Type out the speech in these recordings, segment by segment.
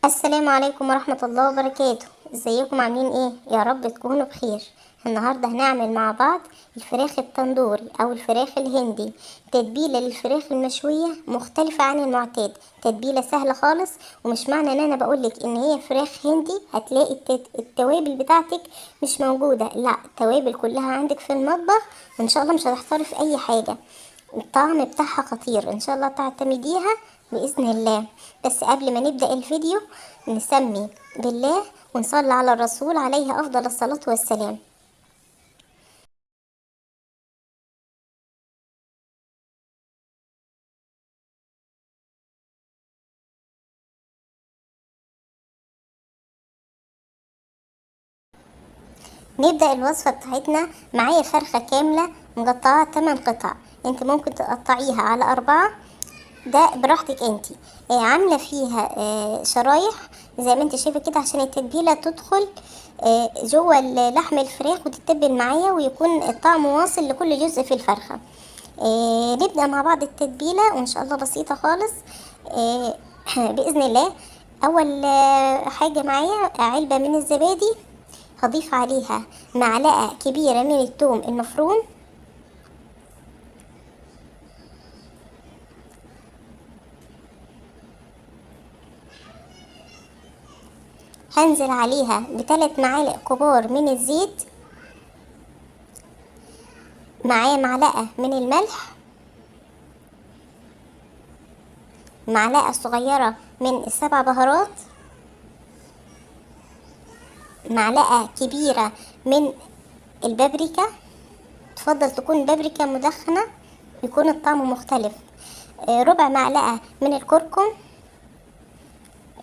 السلام عليكم ورحمة الله وبركاته. ازيكم عاملين ايه؟ يا رب تكونوا بخير. النهاردة هنعمل مع بعض الفراخ التندوري او الفراخ الهندي. تتبيلة للفراخ المشوية مختلفة عن المعتاد، تتبيلة سهلة خالص. ومش معنى ان انا بقولك ان هي فراخ هندي هتلاقي التوابل بتاعتك مش موجودة، لا، التوابل كلها عندك في المطبخ، وان شاء الله مش هتحتاري في اي حاجة. الطعم بتاعها خطير، ان شاء الله تعتمديها بإذن الله. بس قبل ما نبدأ الفيديو نسمي بالله ونصلي على الرسول عليه أفضل الصلاة والسلام. نبدأ الوصفة بتاعتنا. معايا فرخة كاملة مقطعة 8 قطع، انت ممكن تقطعيها على 4، ده براحتك انت. عاملة فيها شرايح زي ما انت شايفة كده عشان التتبيلة تدخل جوه لحم الفراخ وتتبل معايا ويكون الطعم واصل لكل جزء في الفرخة. نبدأ مع بعض التتبيلة وإن شاء الله بسيطة خالص بإذن الله. أول حاجة معايا علبة من الزبادي، هضيف عليها معلقة كبيرة من الثوم المفروم، هنزل عليها ب3 معالق كبار من الزيت، معايا معلقة من الملح، معلقة صغيرة من السبع بهارات، معلقة كبيرة من البابريكا، تفضل تكون بابريكا مدخنة يكون الطعم مختلف، ربع معلقة من الكركم،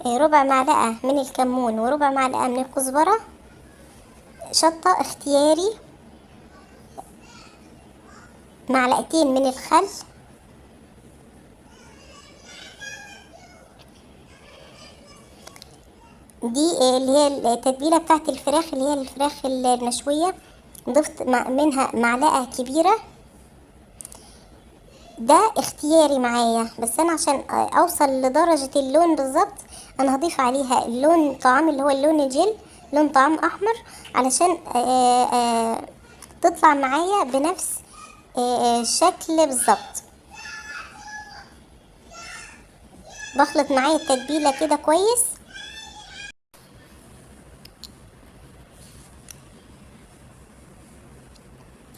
ربع معلقة من الكمون، وربع معلقة من الكزبرة، شطة اختياري، معلقتين من الخل، دي اللي هي التتبيلة بتاعت الفراخ اللي هي الفراخ المشوية. ضفت منها معلقة كبيرة، ده اختياري معايا، بس انا عشان اوصل لدرجة اللون بالظبط انا هضيف عليها اللون طعام اللي هو اللون الجل، لون طعام احمر، علشان تطلع معايا بنفس الشكل بالظبط. بخلط معايا التتبيلة كده كويس.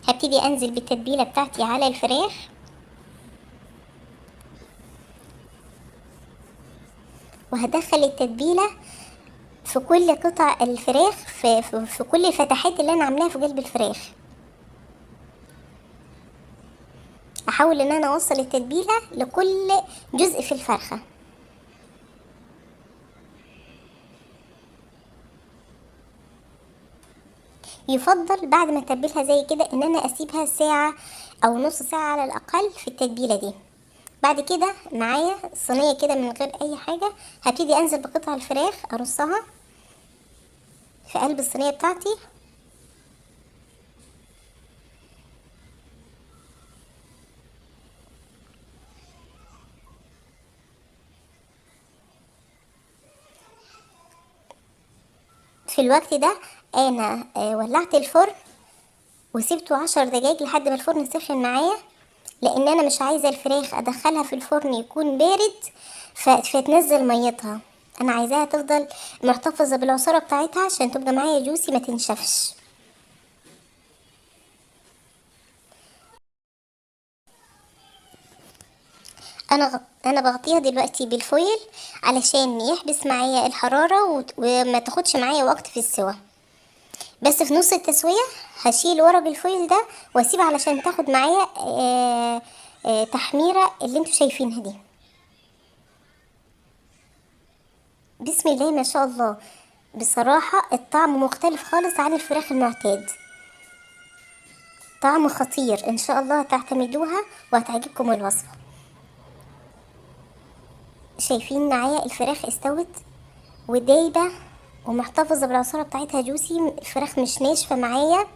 هبتدي انزل بالتتبيلة بتاعتي على الفراخ، وهدخل التتبيلة في كل قطع الفراخ، في كل الفتحات اللي انا عاملاها في قلب الفراخ. احاول ان انا اوصل التتبيلة لكل جزء في الفرخة. يفضل بعد ما اتبلها زي كده ان انا اسيبها ساعة او نص ساعة على الاقل في التتبيلة دي. بعد كده معايا صينية كده من غير اي حاجة، هبتدي انزل بقطع الفراخ ارصها في قلب الصينية بتاعتي. في الوقت ده انا ولعت الفرن وسيبته 10 دقايق لحد ما الفرن سخن معايا، لان انا مش عايزة الفراخ ادخلها في الفرن يكون بارد فتنزل ميتها، انا عايزاها تفضل محتفظة بالعصارة بتاعتها عشان تبقى معايا جوسي ما تنشفش. انا بغطيها دلوقتي بالفويل علشان يحبس معايا الحرارة وما تاخدش معايا وقت في السوا. بس في نص التسوية هشيل ورق الفويل ده واسيبها علشان تاخد معايا تحميرة اللي انتوا شايفينها دي. بسم الله ما شاء الله، بصراحة الطعم مختلف خالص عن الفراخ المعتاد، طعم خطير، ان شاء الله هتعتمدوها وهتعجبكم الوصفة. شايفين معايا الفراخ استوت ودايبة ومحتفظة بالعصارة بتاعتها جوسي، الفراخ مش ناشفة معايا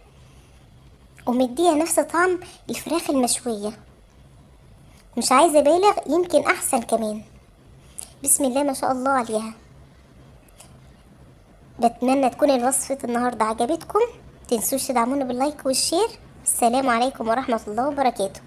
ومديها نفس طعم الفراخ المشوية، مش عايزة بالغ، يمكن احسن كمان. بسم الله ما شاء الله عليها. بتمنى تكون الوصفة النهاردة عجبتكم، متنسوش تدعمونا باللايك والشير. السلام عليكم ورحمة الله وبركاته.